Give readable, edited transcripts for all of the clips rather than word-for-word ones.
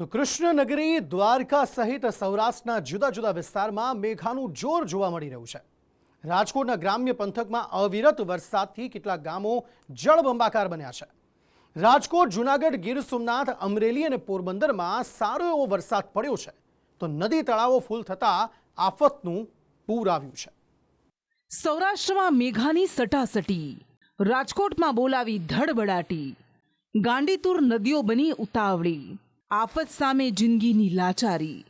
તો કૃષ્ણનગરી દ્વારકા સહિત સૌરાષ્ટ્રના જુદા જુદા વિસ્તારમાં મેઘાનું જોર જોવા મળી રહ્યું છે। રાજકોટના ગ્રામ્ય પંથકમાં અવિરત વરસાદથી કેટલાક ગામો જળબંબાકાર બન્યા છે। રાજકોટ, જૂનાગઢ, ગીર સોમનાથ, અમરેલી અને પોરબંદરમાં સારો એવો વરસાદ પડ્યો છે તો નદી તળાવો ફૂલ થતા આફતનું પૂર આવ્યું છે। સૌરાષ્ટ્રમાં મેઘાની સટાસટી, રાજકોટમાં બોલાવી ધડબડાટી, ગાંડીતુર નદીઓ બની ઉતાવળી, આફત સામે જિંદગીની લાચારી।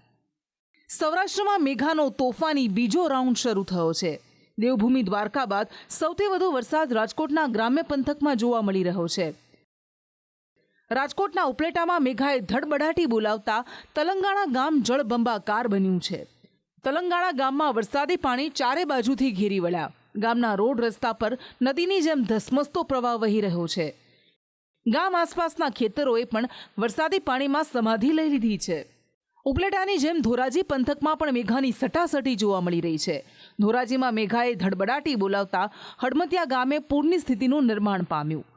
સૌરાષ્ટ્રમાં મેઘાનો તોફાની બીજો રાઉન્ડ શરૂ થયો છે। દેવભૂમિ દ્વારકા બાદ સૌથી વધુ વરસાદ રાજકોટના ગ્રામ્ય પંથકમાં જોવા મળી રહ્યો છે। રાજકોટના ઉપલેટામાં મેઘાએ ધડબડાટી બોલાવતા તલંગાણા ગામ જળબંબાકાર બન્યું છે। તલંગાણા ગામમાં વરસાદી પાણી ચારે બાજુથી ઘેરી વળ્યા। ગામના રોડ રસ્તા પર નદીની જેમ ધસમસતો પ્રવાહ વહી રહ્યો છે। ગામ આસપાસના ખેતરોએ પણ વરસાદી પાણીમાં સમાધિ લઈ લીધી છે। ઉપલેટાની જેમ ધોરાજી પંથકમાં પણ મેઘાની સટાસટી જોવા મળી રહી છે। ધોરાજીમાં મેઘાએ ધડબડાટી બોલાવતા હડમતિયા ગામે પૂરની સ્થિતિનું નિર્માણ પામ્યું।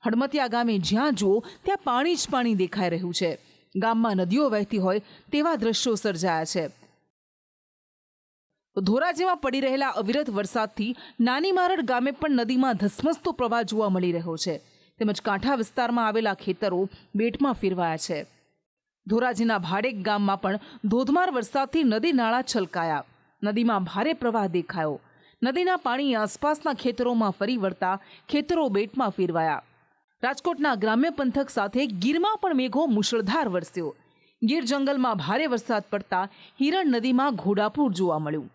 હડમતિયા ગામે જ્યાં જુઓ ત્યાં પાણી જ પાણી દેખાઈ રહ્યું છે। ગામમાં નદીઓ વહેતી હોય તેવા દ્રશ્યો સર્જાયા છે। ધોરાજીમાં પડી રહેલા અવિરત વરસાદથી નાની મારડ ગામે પણ નદીમાં ધસમસતો પ્રવાહ જોવા મળી રહ્યો છે તેમજ કાંઠા વિસ્તારમાં આવેલા ખેતરો બેટમાં ફેરવાયા છે। ધોરાજીના ભાડેક ગામમાં પણ ધોધમાર વરસાદથી નદી નાળા છલકાયા। નદીમાં ભારે પ્રવાહ દેખાયો। નદીના પાણી આસપાસના ખેતરોમાં ફરી વળતા ખેતરો બેટમાં ફેરવાયા। રાજકોટના ગ્રામ્ય પંથક સાથે ગીરમાં પણ મેઘો મુશળધાર વરસ્યો। ગીર જંગલમાં ભારે વરસાદ પડતા હિરણ નદીમાં ઘોડાપૂર જોવા મળ્યું।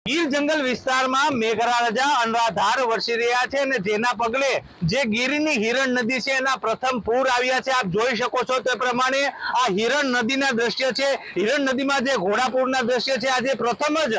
ગીર જંગલ વિસ્તારમાં મેઘરાજા અનરાધાર વરસી રહ્યા છે અને જેના પગલે જે ગીરની હિરણ નદી છે એના પ્રથમ પૂર આવ્યા છે। આપ જોઈ શકો છો તે પ્રમાણે આ હિરણ નદીના દ્રશ્ય છે। હિરણ નદીમાં જે ઘોડાપૂરના દ્રશ્ય છે આજે પ્રથમ જ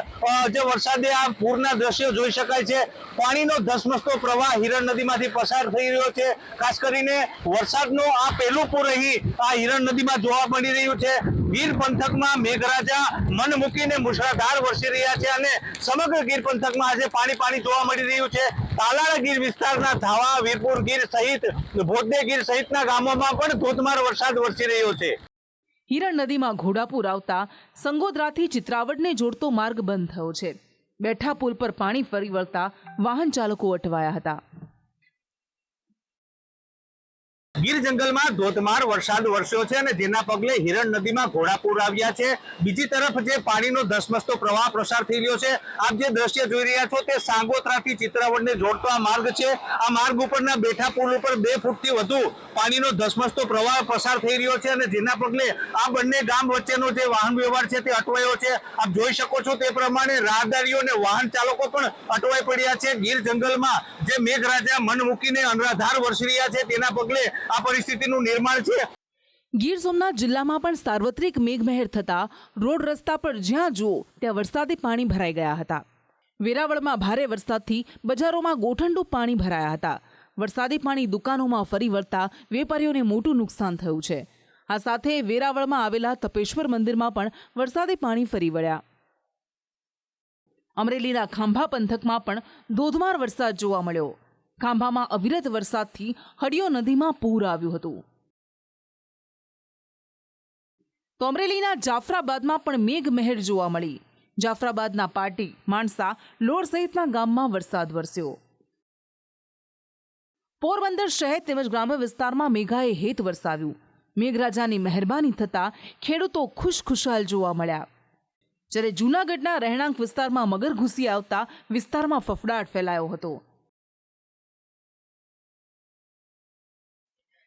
જે વરસાદે આ પૂરના દ્રશ્યો જોઈ શકાય છે। પાણીનો ધસમસતો પ્રવાહ હિરણ નદીમાંથી પસાર થઈ રહ્યો છે। ખાસ કરીને વરસાદનું આ પહેલું પૂર અહીં આ હિરણ નદીમાં જોવા મળી રહ્યું છે। ગીર પંથકમાં મેઘરાજા મન મૂકીને મુશળધાર વરસી રહ્યા છે અને સમગ્ર ગીર પંથકમાં આજે પાણી જોવા મળી રહ્યું છે। તાલાળા ગીર વિસ્તારના ધાવા, વીરપુર ગીર સહિત ભોદે ગીર સહિતના ગામોમાં પણ ધોધમાર વરસાદ વરસી રહ્યો છે। હિરણ નદીમાં ઘોડાપૂર આવતા સંગોદરાથી ચિત્રાવડને જોડતો માર્ગ બંધ થયો છે। બેઠા પુલ પર પાણી ફરી વળતા વાહન ચાલકો અટવાયા હતા। ગીર જંગલમાં ધોધમાર વરસાદ વરસ્યો છે અને જેના પગલે હિરણ નદીમાં ઘોડાપૂર આવ્યા છે। બીજી તરફ જે પાણીનો ધસમસતો પ્રવાહ પ્રસાર થઈ રહ્યો છે। આપ જે દ્રશ્ય જોઈ રહ્યા છો તે સાંગોત્રાથી ચિત્રાવડને જોડતો આ માર્ગ છે। આ માર્ગ ઉપરના બેઠા પુલ ઉપર 2 ફૂટથી વધુ પાણીનો ધસમસતો પ્રવાહ પસાર થઈ રહ્યો છે અને જેના પગલે આ બંને ગામ વચ્ચેનો જે વાહન વ્યવહાર છે તે અટવાયો છે। આપ જોઈ શકો છો તે પ્રમાણે રાહદારીઓ અને વાહન ચાલકો પણ અટવાઈ પડ્યા છે। ગીર જંગલમાં જે મેઘરાજા મન મૂકીને અનરાધાર વરસી રહ્યા છે તેના પગલે આ પરિસ્થિતિનું નિર્માણ છે। ગીર સોમનાથ જિલ્લામાં પણ સાર્વત્રિક મેઘમહેર થતા રોડ રસ્તા પર જ્યાં જુઓ ત્યાં વરસાદી પાણી ભરાઈ ગયા હતા। વેરાવળમાં ભારે વરસાદથી બજારોમાં ગોઠંડું પાણી ભરાયા હતા। વરસાદી પાણી દુકાનોમાં ફરી વળતા વેપારીઓને મોટું નુકસાન થયું છે। આ સાથે વેરાવળમાં આવેલા તપેશ્વર મંદિરમાં પણ વરસાદી પાણી ફરી વળ્યા। અમરેલીના ખાંભા પંથકમાં પણ ધોધમાર વરસાદ જોવા મળ્યો। ખાંભામાં અવિરત વરસાદથી હડિયો નદીમાં પૂર આવ્યું હતું। તો અમરેલીના જાફરાબાદમાં પણ મેઘમહેર જોવા મળી। જાફરાબાદના પાટી, માણસા, લોર સહિતના ગામમાં વરસાદ વરસ્યો। પોરબંદર શહેર તેમજ ગ્રામ્ય વિસ્તારમાં મેઘાએ હેત વરસાવ્યું। મેઘરાજાની મહેરબાની થતા ખેડૂતો ખુશખુશાલ જોવા મળ્યા। જ્યારે જૂનાગઢના રહેણાંક વિસ્તારમાં મગર ઘૂસી આવતા વિસ્તારમાં ફફડાટ ફેલાયો હતો।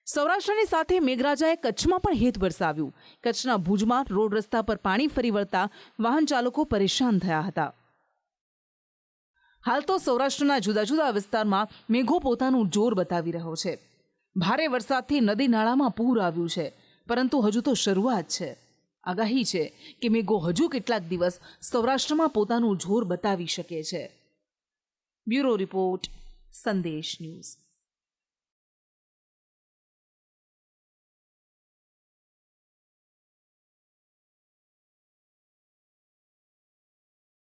સૌરાષ્ટ્રની સાથે મેઘરાજાએ કચ્છમાં પણ હેત વરસાવ્યું। કચ્છના ભુજમાં રોડ રસ્તા પર પાણી ફરી વળતા વાહન ચાલકો પરેશાન થયા હતા। હાલ તો સૌરાષ્ટ્રના જુદા જુદા વિસ્તારમાં મેઘો પોતાનું જોર બતાવી રહ્યો છે। ભારે વરસાદથી નદી નાળામાં પૂર આવ્યું છે પરંતુ હજુ તો શરૂઆત છે। આગાહી છે કે મેઘો હજુ કેટલાક દિવસ સૌરાષ્ટ્રમાં પોતાનું જોર બતાવી શકે છે। બ્યુરો રિપોર્ટ, સંદેશ ન્યૂઝ।